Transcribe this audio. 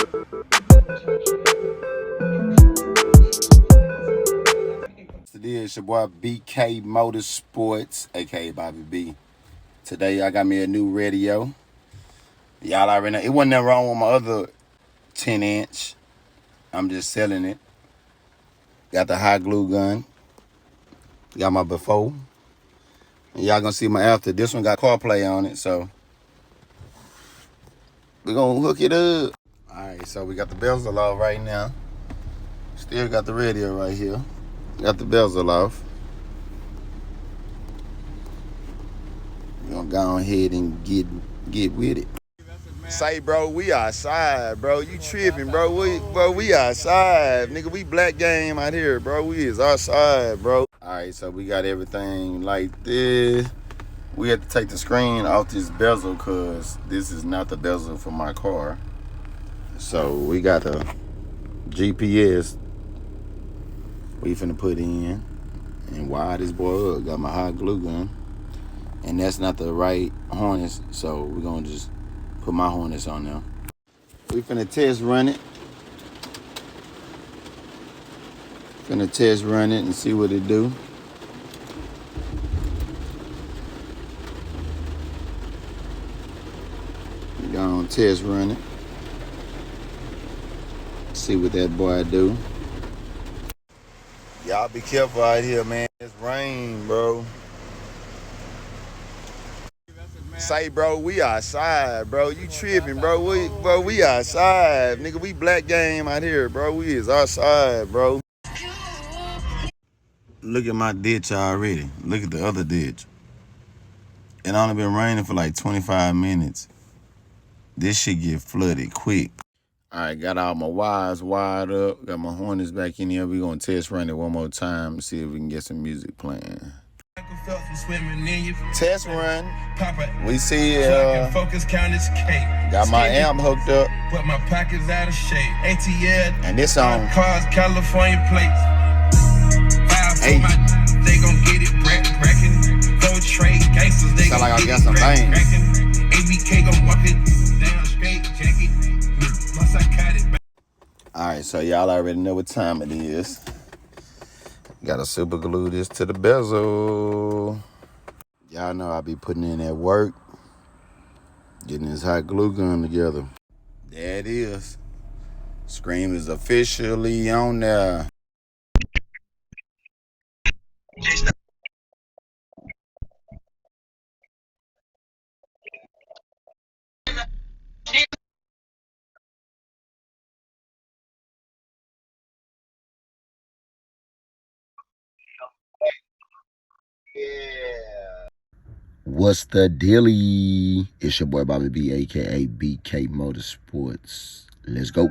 Today it's your boy BK Motorsports, aka Bobby B. Today I got me a new radio. Y'all already know it wasn't nothing wrong with my other 10-inch. I'm just selling it. Got the hot glue gun. Got my before. And y'all gonna see my after. This one got CarPlay on it, so we're gonna hook it up. Alright, so we got the bezel off right now. Still got the radio right here. Got the bezel off. We're gonna go ahead and get with it. Say, bro, we outside, bro. You tripping, bro. We outside. Nigga, we black game out here, bro. We is outside, bro. Alright, so we got everything like this. We had to take the screen off this bezel because this is not the bezel for my car. So we got a GPS we finna put in and wire this boy up. Got my hot glue gun. And that's not the right harness, so we're gonna just put my harness on there. We finna test run it. Finna test run it and see what it do. We gonna test run it. See what that boy do. Y'all be careful out here, man. It's rain, bro. Say, bro, we outside, bro. You tripping, bro. We outside. Nigga, we black game out here, bro. We is outside, bro. Look at my ditch already. Look at the other ditch. It only been raining for like 25 minutes. This shit get flooded quick. All right, got all my wires wired up. Got my harness back in here. We gonna test run it one more time and see if we can get some music playing. Test run. We see got my amp hooked up. But my pockets out of shape. ATL. And this on cars, California plates. Hey. They gon' get it bracket. Go trade gangsters. They sound like I got some things. ABK gon' walk it down straight jacket. Alright, so y'all already know what time it is. Gotta super glue this to the bezel. Y'all know I be putting in that work. Getting this hot glue gun together. There it is. Scream is officially on there. Yeah. What's the dealie? It's your boy Bobby B, aka BK Motorsports. Let's go.